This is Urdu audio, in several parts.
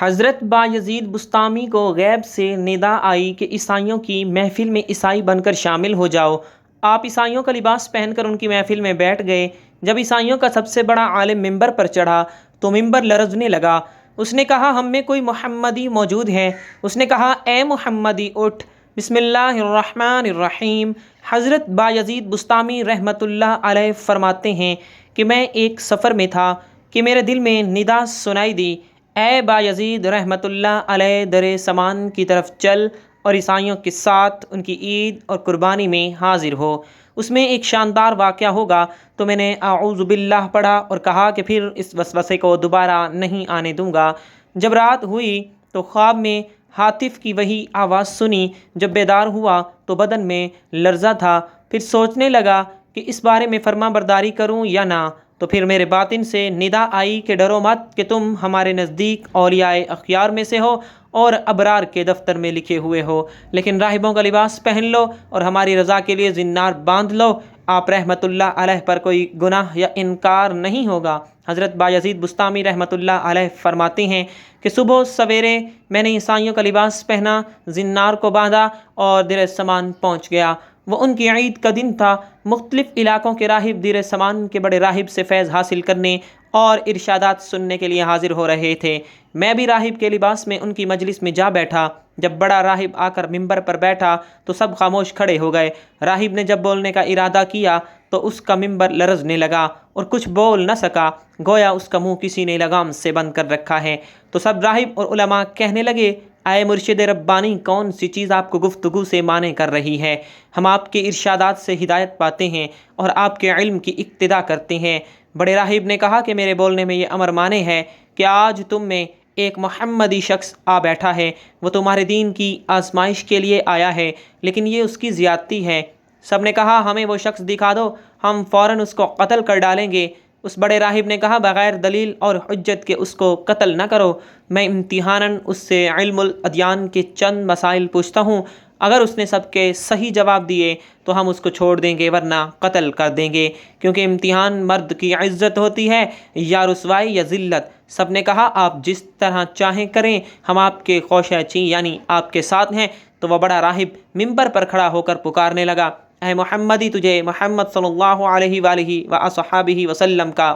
حضرت بایزید بسطامی کو غیب سے ندا آئی کہ عیسائیوں کی محفل میں عیسائی بن کر شامل ہو جاؤ۔ آپ عیسائیوں کا لباس پہن کر ان کی محفل میں بیٹھ گئے۔ جب عیسائیوں کا سب سے بڑا عالم ممبر پر چڑھا تو ممبر لرزنے لگا۔ اس نے کہا، ہم میں کوئی محمدی موجود ہے؟ اس نے کہا، اے محمدی اٹھ، بسم اللہ الرحمن الرحیم۔ حضرت بایزید بسطامی رحمۃ اللہ علیہ فرماتے ہیں کہ میں ایک سفر میں تھا کہ میرے دل میں ندا سنائی دی، اے بایزید رحمۃ اللہ علیہ در سمان کی طرف چل اور عیسائیوں کے ساتھ ان کی عید اور قربانی میں حاضر ہو، اس میں ایک شاندار واقعہ ہوگا۔ تو میں نے اعوذ باللہ پڑھا اور کہا کہ پھر اس وسوسے کو دوبارہ نہیں آنے دوں گا۔ جب رات ہوئی تو خواب میں ہاتف کی وہی آواز سنی۔ جب بیدار ہوا تو بدن میں لرزہ تھا۔ پھر سوچنے لگا کہ اس بارے میں فرما برداری کروں یا نہ۔ تو پھر میرے باطن سے ندا آئی کہ ڈرو مت کہ تم ہمارے نزدیک اولیاء اخیار میں سے ہو اور ابرار کے دفتر میں لکھے ہوئے ہو، لیکن راہبوں کا لباس پہن لو اور ہماری رضا کے لیے زنار باندھ لو۔ آپ رحمۃ اللہ علیہ پر کوئی گناہ یا انکار نہیں ہوگا۔ حضرت بایزید بسطامی رحمۃ اللہ علیہ فرماتے ہیں کہ صبح سویرے میں نے عیسائیوں کا لباس پہنا، زنار کو باندھا اور دیر سمان پہنچ گیا۔ وہ ان کی عید کا دن تھا۔ مختلف علاقوں کے راہب دیر سمان کے بڑے راہب سے فیض حاصل کرنے اور ارشادات سننے کے لیے حاضر ہو رہے تھے۔ میں بھی راہب کے لباس میں ان کی مجلس میں جا بیٹھا۔ جب بڑا راہب آ کر ممبر پر بیٹھا تو سب خاموش کھڑے ہو گئے۔ راہب نے جب بولنے کا ارادہ کیا تو اس کا ممبر لرزنے لگا اور کچھ بول نہ سکا، گویا اس کا منہ کسی نے لگام سے بند کر رکھا ہے۔ تو سب راہب اور علماء کہنے لگے، اے مرشد ربانی، کون سی چیز آپ کو گفتگو سے مانے کر رہی ہے؟ ہم آپ کے ارشادات سے ہدایت پاتے ہیں اور آپ کے علم کی اقتدا کرتے ہیں۔ بڑے راہب نے کہا کہ میرے بولنے میں یہ امر مانے ہے کہ آج تم میں ایک محمدی شخص آ بیٹھا ہے، وہ تمہارے دین کی آزمائش کے لیے آیا ہے، لیکن یہ اس کی زیادتی ہے۔ سب نے کہا، ہمیں وہ شخص دکھا دو، ہم فوراً اس کو قتل کر ڈالیں گے۔ اس بڑے راہب نے کہا، بغیر دلیل اور حجت کے اس کو قتل نہ کرو، میں امتحاناً اس سے علم الادیان کے چند مسائل پوچھتا ہوں۔ اگر اس نے سب کے صحیح جواب دیے تو ہم اس کو چھوڑ دیں گے، ورنہ قتل کر دیں گے، کیونکہ امتحان مرد کی عزت ہوتی ہے یا رسوائی یا ذلت۔ سب نے کہا، آپ جس طرح چاہیں کریں، ہم آپ کے خوشہ چیں یعنی آپ کے ساتھ ہیں۔ تو وہ بڑا راہب ممبر پر کھڑا ہو کر پکارنے لگا، اے محمدی، تجھے محمد صلی اللہ علیہ وآلہ وصحبہ وسلم کا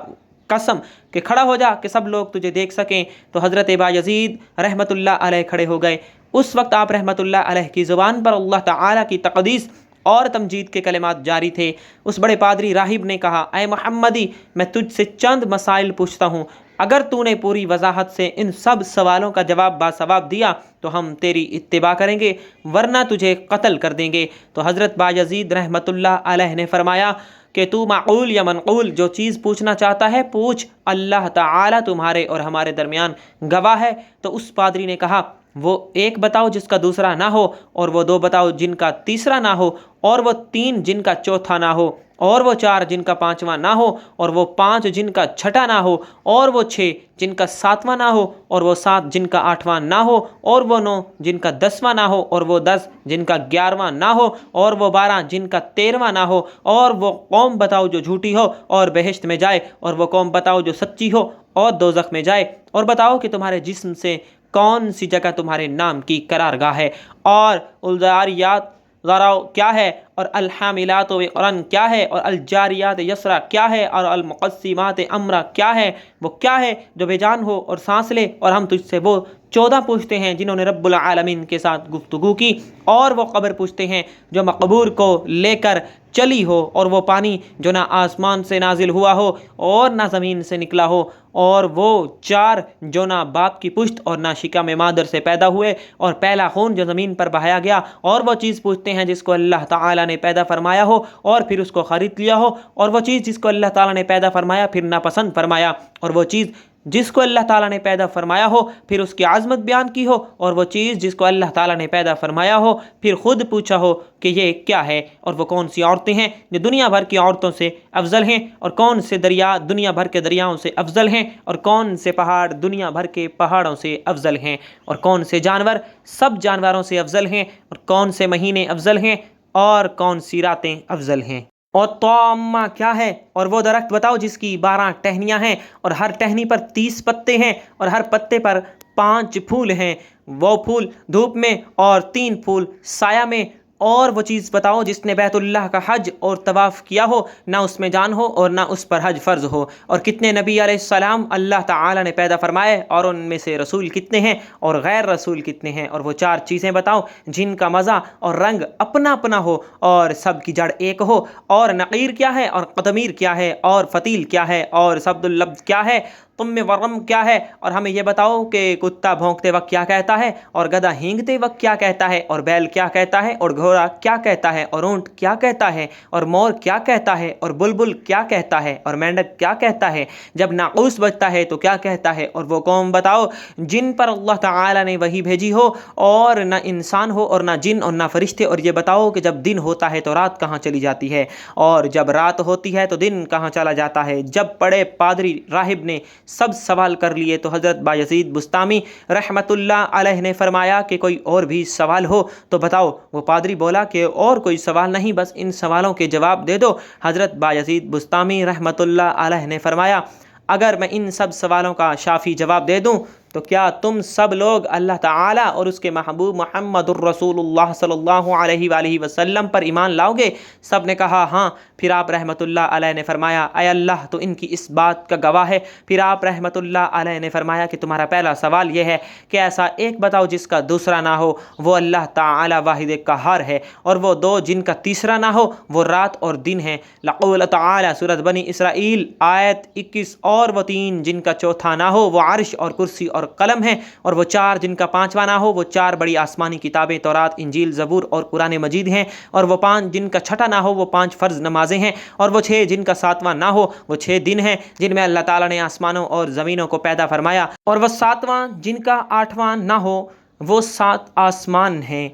قسم کہ کھڑا ہو جا کہ سب لوگ تجھے دیکھ سکیں۔ تو حضرت بایزید رحمۃ اللہ علیہ کھڑے ہو گئے۔ اس وقت آپ رحمۃ اللہ علیہ کی زبان پر اللہ تعالیٰ کی تقدیس اور تمجید کے کلمات جاری تھے۔ اس بڑے پادری راہب نے کہا، اے محمدی، میں تجھ سے چند مسائل پوچھتا ہوں، اگر تو نے پوری وضاحت سے ان سب سوالوں کا جواب باثواب دیا تو ہم تیری اتباع کریں گے، ورنہ تجھے قتل کر دیں گے۔ تو حضرت بایزید رحمۃ اللہ علیہ نے فرمایا کہ تو معقول یا منقول جو چیز پوچھنا چاہتا ہے پوچھ، اللہ تعالیٰ تمہارے اور ہمارے درمیان گواہ ہے۔ تو اس پادری نے کہا، وہ ایک بتاؤ جس کا دوسرا نہ ہو، اور وہ دو بتاؤ جن کا تیسرا نہ ہو، اور وہ تین جن کا چوتھا نہ ہو، اور وہ چار جن کا پانچواں نہ ہو، اور وہ پانچ جن کا چھٹا نہ ہو، اور وہ چھ جن کا ساتواں نہ ہو، اور وہ سات جن کا آٹھواں نہ ہو، اور وہ نو جن کا دسواں نہ ہو، اور وہ 10 جن کا 11واں نہ ہو، اور وہ 12 جن کا 13واں نہ ہو، اور وہ قوم بتاؤ جو جھوٹی ہو اور بہشت میں جائے، اور وہ قوم بتاؤ جو سچی ہو اور دوزخ میں جائے، اور بتاؤ کہ تمہارے جسم سے کون سی جگہ تمہارے نام کی قرارگاہ ہے، اور الذاریات ذرا کیا ہے، اور الحاملات وقرا کیا ہے، اور الجاریات یسرا کیا ہے، اور المقسمات امرا کیا ہے، وہ کیا ہے جو بے جان ہو اور سانس لے۔ اور ہم تجھ سے وہ 14 پوچھتے ہیں جنہوں نے رب العالمین کے ساتھ گفتگو کی، اور وہ قبر پوچھتے ہیں جو مقبور کو لے کر چلی ہو، اور وہ پانی جو نہ آسمان سے نازل ہوا ہو اور نہ زمین سے نکلا ہو، اور وہ 4 جو نہ باپ کی پشت اور نہ شکم مادر سے پیدا ہوئے، اور پہلا خون جو زمین پر بہایا گیا، اور وہ چیز پوچھتے ہیں جس کو اللہ تعالیٰ نے پیدا فرمایا ہو اور پھر اس کو خرید لیا ہو، اور وہ چیز جس کو اللہ تعالیٰ نے پیدا فرمایا پھر ناپسند فرمایا، اور وہ چیز جس کو اللہ تعالیٰ نے پیدا فرمایا ہو پھر اس کی عظمت بیان کی ہو، اور وہ چیز جس کو اللہ تعالیٰ نے پیدا فرمایا ہو پھر خود پوچھا ہو کہ یہ کیا ہے، اور وہ کون سی عورتیں ہیں جو دنیا بھر کی عورتوں سے افضل ہیں، اور کون سے دریا دنیا بھر کے دریاؤں سے افضل ہیں، اور کون سے پہاڑ دنیا بھر کے پہاڑوں سے افضل ہیں، اور کون سے جانور سب جانوروں سے افضل ہیں، اور کون سے مہینے افضل ہیں، اور کون سی راتیں افضل ہیں، اور طامہ کیا ہے، اور وہ درخت بتاؤ جس کی 12 ٹہنیاں ہیں اور ہر ٹہنی پر 30 پتے ہیں اور ہر پتے پر 5 پھول ہیں، وہ پھول دھوپ میں اور 3 پھول سایہ میں۔ اور وہ چیز بتاؤ جس نے بیت اللہ کا حج اور طواف کیا ہو، نہ اس میں جان ہو اور نہ اس پر حج فرض ہو۔ اور کتنے نبی علیہ السلام اللہ تعالی نے پیدا فرمائے، اور ان میں سے رسول کتنے ہیں اور غیر رسول کتنے ہیں۔ اور وہ 4 چیزیں بتاؤ جن کا مزہ اور رنگ اپنا اپنا ہو اور سب کی جڑ ایک ہو۔ اور نقیر کیا ہے اور قطمیر کیا ہے اور فتیل کیا ہے اور سبد اللبد کیا ہے، تم میں ورم کیا ہے، اور ہمیں یہ بتاؤ کہ کتا بھونکتے وقت کیا کہتا ہے، اور گدھا ہینگتے وقت کیا کہتا ہے، اور بیل کیا کہتا ہے، اور گھوڑا کیا کہتا ہے، اور اونٹ کیا کہتا ہے، اور مور کیا کہتا ہے، اور بلبل کیا کہتا ہے، اور مینڈک کیا کہتا ہے، جب ناقوس بجتا ہے تو کیا کہتا ہے۔ اور وہ قوم بتاؤ جن پر اللہ تعالی نے وحی بھیجی ہو، اور نہ انسان ہو اور نہ جن اور نہ فرشتے۔ اور یہ بتاؤ کہ جب دن ہوتا ہے تو رات کہاں چلی جاتی ہے، اور جب رات ہوتی ہے تو دن کہاں چلا جاتا ہے۔ جب بڑے پادری راہب نے سب سوال کر لیے تو حضرت بایزید بستامی رحمت اللہ علیہ نے فرمایا کہ کوئی اور بھی سوال ہو تو بتاؤ۔ وہ پادری بولا کہ اور کوئی سوال نہیں، بس ان سوالوں کے جواب دے دو۔ حضرت بایزید بستامی رحمت اللہ علیہ نے فرمایا اگر میں ان سب سوالوں کا شافی جواب دے دوں تو کیا تم سب لوگ اللہ تعالیٰ اور اس کے محبوب محمد الرسول اللہ صلی اللہ علیہ وآلہ وسلم پر ایمان لاؤ گے؟ سب نے کہا ہاں۔ پھر آپ رحمت اللہ علیہ نے فرمایا اے اللہ تو ان کی اس بات کا گواہ ہے۔ پھر آپ رحمت اللہ علیہ نے فرمایا کہ تمہارا پہلا سوال یہ ہے کہ ایسا ایک بتاؤ جس کا دوسرا نہ ہو، وہ اللہ تعالیٰ واحد قہار ہے، اور وہ 2 جن کا تیسرا نہ ہو، وہ رات اور دن ہے۔ لقول تعالیٰ سورۃ بنی اسرائیل آیت 21۔ اور وہ 3 جن کا چوتھا نہ ہو، وہ عرش اور کرسی اور قلم ہیں۔ اور وہ 4 جن کا 5واں نہ ہو، وہ 4 بڑی آسمانی کتابیں تورات، انجیل، زبور اور قرآن مجید ہیں۔ اور وہ 5 جن کا چھٹا نہ ہو، وہ 5 فرض نمازیں ہیں۔ اور وہ 6 جن کا 7واں نہ ہو، وہ 6 دن ہیں جن میں اللہ تعالیٰ نے آسمانوں اور زمینوں کو پیدا فرمایا۔ اور وہ 7واں جن کا 8واں نہ ہو، وہ 7 آسمان ہیں۔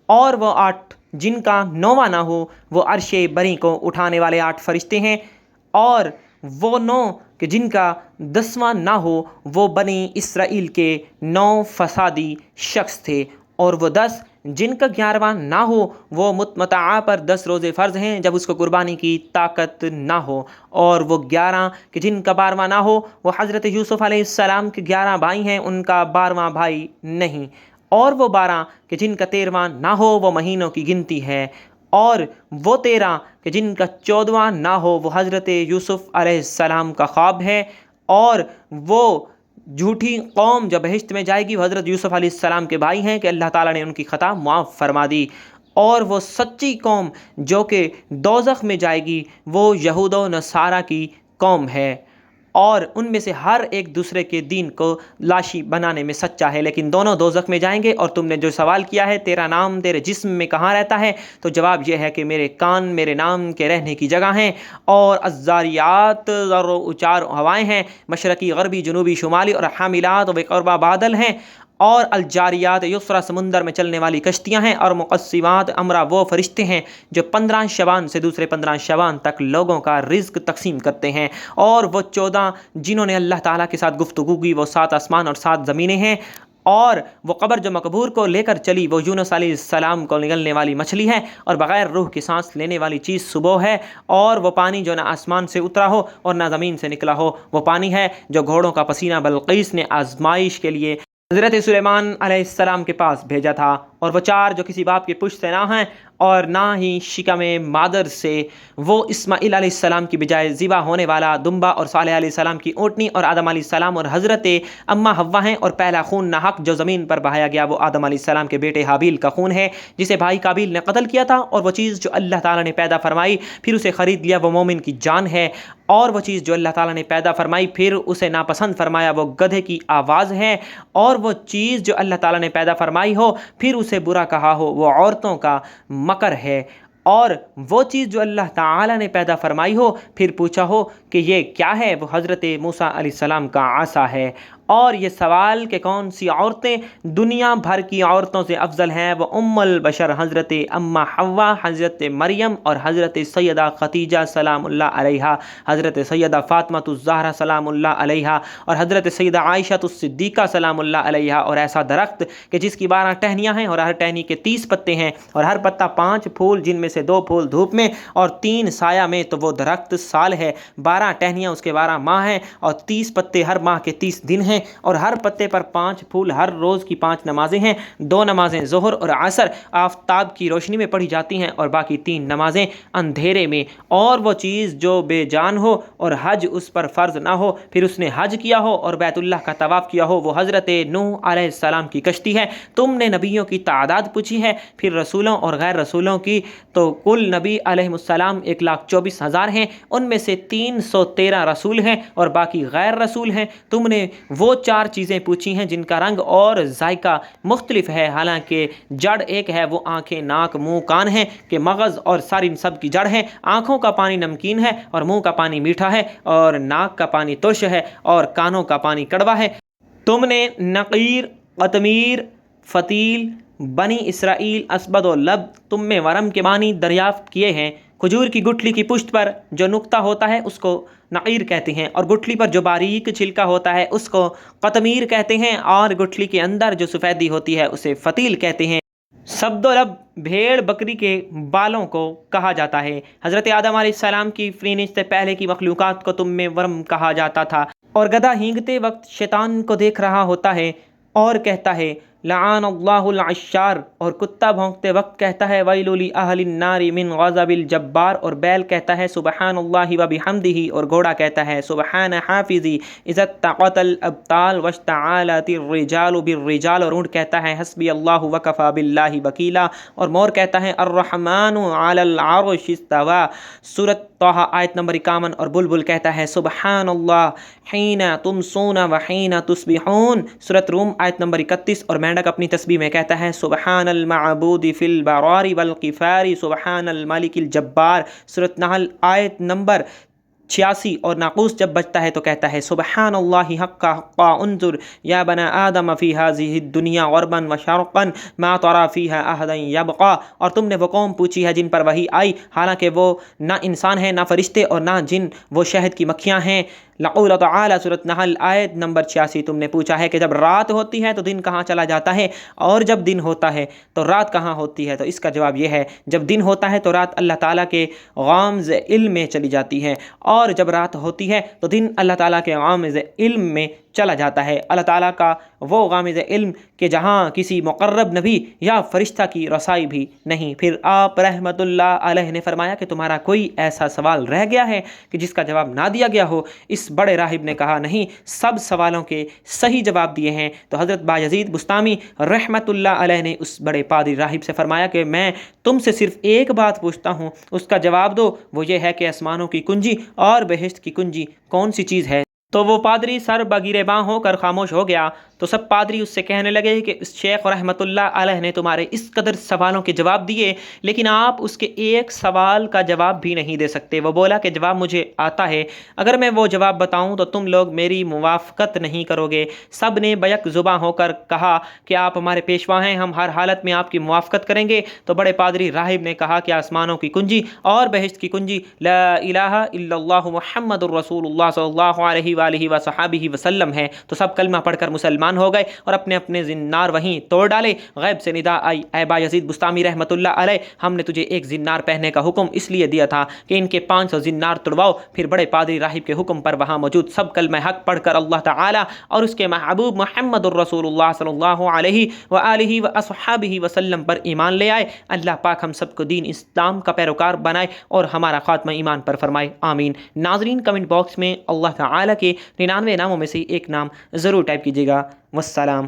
اور وہ 8 جن کا 9واں نہ ہو، وہ عرش بری کو اٹھانے والے 8 فرشتے ہیں۔ اور وہ 9 کہ جن کا 10واں نہ ہو، وہ بنی اسرائیل کے 9 فسادی شخص تھے۔ اور وہ 10 جن کا 11واں نہ ہو، وہ متمتع پر 10 روزے فرض ہیں جب اس کو قربانی کی طاقت نہ ہو۔ اور وہ 11 کہ جن کا 12واں نہ ہو، وہ حضرت یوسف علیہ السلام کے 11 بھائی ہیں، ان کا 12واں بھائی نہیں۔ اور وہ 12 کہ جن کا 13واں نہ ہو، وہ مہینوں کی گنتی ہے۔ اور وہ 13 کہ جن کا 14واں نہ ہو، وہ حضرت یوسف علیہ السلام کا خواب ہے۔ اور وہ جھوٹی قوم جو بہشت میں جائے گی وہ حضرت یوسف علیہ السلام کے بھائی ہیں کہ اللہ تعالیٰ نے ان کی خطا معاف فرما دی۔ اور وہ سچی قوم جو کہ دوزخ میں جائے گی وہ یہود و نصارہ کی قوم ہے، اور ان میں سے ہر ایک دوسرے کے دین کو لاشی بنانے میں سچا ہے، لیکن دونوں دوزخ میں جائیں گے۔ اور تم نے جو سوال کیا ہے تیرا نام تیرے جسم میں کہاں رہتا ہے، تو جواب یہ ہے کہ میرے کان میرے نام کے رہنے کی جگہ ہیں۔ اور الذاریات ذر و اچار ہوائیں ہیں، مشرقی غربی جنوبی شمالی، اور حاملات و بقربہ بادل ہیں۔ اور الجاریات یسرا سمندر میں چلنے والی کشتیاں ہیں۔ اور مقسمات امرا وہ فرشتے ہیں جو 15 شعبان سے دوسرے 15 شعبان تک لوگوں کا رزق تقسیم کرتے ہیں۔ اور وہ 14 جنہوں نے اللہ تعالیٰ کے ساتھ گفتگو کی، وہ 7 آسمان اور 7 زمینیں ہیں۔ اور وہ قبر جو مقبور کو لے کر چلی، وہ یونس علیہ السلام کو نگلنے والی مچھلی ہے، اور بغیر روح کی سانس لینے والی چیز صبح ہے۔ اور وہ پانی جو نہ آسمان سے اترا ہو اور نہ زمین سے نکلا ہو، وہ پانی ہے جو گھوڑوں کا پسینہ بلقیس نے آزمائش کے لیے حضرت سلیمان علیہ السلام کے پاس بھیجا تھا۔ اور وہ 4 جو کسی باپ کے پشت سے نہ ہیں اور نہ ہی شکم مادر سے، وہ اسماعیل علیہ السلام کی بجائے ذبح ہونے والا دمبا، اور صالح علیہ السلام کی اونٹنی، اور آدم علیہ السلام اور حضرت اماں حوا ہیں۔ اور پہلا خون ناحق جو زمین پر بہایا گیا وہ آدم علیہ السلام کے بیٹے حابیل کا خون ہے، جسے بھائی قابیل نے قتل کیا تھا۔ اور وہ چیز جو اللہ تعالیٰ نے پیدا فرمائی پھر اسے خرید لیا، وہ مومن کی جان ہے۔ اور وہ چیز جو اللہ تعالیٰ نے پیدا فرمائی پھر اسے ناپسند فرمایا، وہ گدھے کی آواز ہے۔ اور وہ چیز جو اللہ تعالیٰ نے پیدا فرمائی ہو پھر اسے برا کہا ہو، وہ عورتوں کا مکر ہے۔ اور وہ چیز جو اللہ تعالیٰ نے پیدا فرمائی ہو پھر پوچھا ہو کہ یہ کیا ہے، وہ حضرت موسیٰ علیہ السلام کا عصا ہے۔ اور یہ سوال کہ کون سی عورتیں دنیا بھر کی عورتوں سے افضل ہیں، وہ ام البشر حضرت اماں حوا، حضرت مریم، اور حضرت سیدہ خدیجہ سلام اللہ علیہا، حضرت سیدہ فاطمہ الزہرا سلام اللہ علیہا، اور حضرت سیدہ عائشہ الصدیقہ سلام اللہ علیہا۔ اور ایسا درخت کہ جس کی 12 ٹہنیاں ہیں اور ہر ٹہنی کے 30 پتے ہیں، اور ہر پتا 5 پھول جن میں سے 2 پھول دھوپ میں اور 3 سایہ میں، تو وہ درخت سال ہے، 12 ٹہنیاں اس کے 12 ماہ ہیں، اور 30 پتے ہر ماہ کے 30 دن ہیں۔ ہیں اور ہر پتے پر 5 پھول، ہر روز کی 5 نمازیں ہیں، 2 نمازیں ظہر اور عصر آفتاب کی روشنی میں پڑھی جاتی ہیں اور باقی 3 نمازیں اندھیرے میں۔ اور وہ چیز جو بے جان ہو اور حج اس پر فرض نہ ہو، پھر اس نے حج کیا ہو اور بیت اللہ کا طواف کیا ہو، وہ حضرت نوح علیہ السلام کی کشتی ہے۔ تم نے نبیوں کی تعداد پوچھی ہے، پھر رسولوں اور غیر رسولوں کی، تو کل نبی علیہ السلام 1,24,000 ہیں، ان میں سے 313 رسول ہیں اور باقی غیر رسول ہیں۔ تم نے وہ 4 چیزیں پوچھی ہیں جن کا رنگ اور ذائقہ مختلف ہے، حالانکہ جڑ ایک ہے، وہ آنکھیں، ناک، منہ، کان ہیں کہ مغز اور سر ان سب کی جڑ ہے۔ آنکھوں کا پانی نمکین ہے اور منہ کا پانی میٹھا ہے اور ناک کا پانی ترش ہے اور کانوں کا پانی کڑوا ہے۔ تم نے نقیر، قطمیر، فتیل، بنی اسرائیل، اسبد و لب، تم میں ورم کے معنی دریافت کیے ہیں۔ کھجور کی گٹھلی کی پشت پر جو نقطہ ہوتا ہے اس کو نقیر کہتے ہیں، اور گٹھلی پر جو باریک چھلکا ہوتا ہے اس کو قطمیر کہتے ہیں، اور گٹھلی کے اندر جو سفیدی ہوتی ہے اسے فتیل کہتے ہیں۔ سبد و لب بھیڑ بکری کے بالوں کو کہا جاتا ہے۔ حضرت آدم علیہ السلام کی فرینش سے پہلے کی مخلوقات کو تم میں ورم کہا جاتا تھا۔ اور گدھا ہینگتے وقت شیطان کو دیکھ رہا ہوتا ہے اور کہتا ہے لعان اللہ العشار، اور کتا بھونکتے وقت کہتا ہے ویل لأہل النار من غضب الجبار، اور بیل کہتا ہے سبحان اللہ وبحمدہ، اور گھوڑا کہتا ہے سبحان حافظی اذا اتقت الابطال واشتعالت الرجال بالرجال، اور اونٹ کہتا ہے حسبی اللہ وکفی باللہ وکیلا، اور مور کہتا ہے الرحمن علی العرش استوى، سورۃ طہ آیت نمبر 51، اور بلبل کہتا ہے سبحان اللہ حین تمسون وحین تصبحون، سورۃ روم آیت نمبر 31، اور مینڈک اپنی تسبیح میں کہتا ہے سبحان المعبود فی البرار والقفار سبحان الملک الجبار، سورۃ نحل آیت نمبر 86، اور ناقوس جب بجتا ہے تو کہتا ہے سبحان اللہ حقا حقا انظر یا بنا آدم فی هذه الدنیا غربا وشرقا ما ترى فیها احدا یبقا، اور تم نے وہ قوم پوچھی ہے جن پر وحی آئی، حالانکہ وہ نہ انسان ہیں، نہ فرشتے اور نہ جن، وہ شہد کی مکھیاں ہیں۔ لقول تعالی سورۃ نحل آیت نمبر 86، تم نے پوچھا ہے کہ جب رات ہوتی ہے تو دن کہاں چلا جاتا ہے، اور جب دن ہوتا ہے تو رات کہاں ہوتی ہے، تو اس کا جواب یہ ہے جب دن ہوتا ہے تو رات اللہ تعالیٰ کے غامض علم میں چلی جاتی ہے، اور جب رات ہوتی ہے تو دن اللہ تعالیٰ کے غامض علم میں چلا جاتا ہے۔ اللہ تعالیٰ کا وہ غامض علم کہ جہاں کسی مقرب نبی یا فرشتہ کی رسائی بھی نہیں۔ پھر آپ رحمت اللہ علیہ نے فرمایا کہ تمہارا کوئی ایسا سوال رہ گیا ہے کہ جس کا جواب نہ دیا گیا ہو؟ اس بڑے راہب نے کہا نہیں، سب سوالوں کے صحیح جواب دیے ہیں۔ تو حضرت بایزید بسطامی رحمت اللہ علیہ نے اس بڑے پادری راہب سے فرمایا کہ میں تم سے صرف ایک بات پوچھتا ہوں، اس کا جواب دو، وہ یہ ہے کہ آسمانوں کی کنجی اور بہشت کی کنجی کون سی چیز ہے؟ تو وہ پادری سر بگیرے باں ہو کر خاموش ہو گیا۔ تو سب پادری اس سے کہنے لگے کہ اس شیخ رحمت اللہ علیہ نے تمہارے اس قدر سوالوں کے جواب دیے، لیکن آپ اس کے ایک سوال کا جواب بھی نہیں دے سکتے۔ وہ بولا کہ جواب مجھے آتا ہے، اگر میں وہ جواب بتاؤں تو تم لوگ میری موافقت نہیں کرو گے۔ سب نے بیک زباں ہو کر کہا کہ آپ ہمارے پیشوا ہیں، ہم ہر حالت میں آپ کی موافقت کریں گے۔ تو بڑے پادری راہب نے کہا کہ آسمانوں کی کنجی اور بہشت کی کنجی لا الہ الا اللہ محمد الرسول اللہ صلی اللہ علیہ وآلہ وصحبہ وسلم ہے۔ تو سب کلمہ پڑھ کر مسلمان ہو گئے اور اپنے اپنے زنار وہیں توڑ ڈالے۔ غیب سے ندا آئی، اے بایزید بسطامی رحمت اللہ علیہ، ہم نے تجھے ایک زنار پہننے کا حکم اس لیے دیا تھا کہ ان کے 500 زنار تڑواؤ۔ پھر بڑے پادری راہب کے حکم پر وہاں موجود سب کلمہ حق پڑھ کر اللہ تعالی اور اس کے محبوب محمد الرسول اللہ صلی اللہ علیہ وآلہ وصحبہ وسلم پر ایمان لے آئے۔ اللہ پاک ہم سب کو دین اسلام کا پیروکار بنائے اور ہمارا خاتمہ ایمان پر فرمائے، آمین۔ ناظرین کمنٹ باکس میں اللہ تعالی کے 99 ناموں میں سے ایک نام ضرور ٹائپ کیجیے گا۔ والسلام۔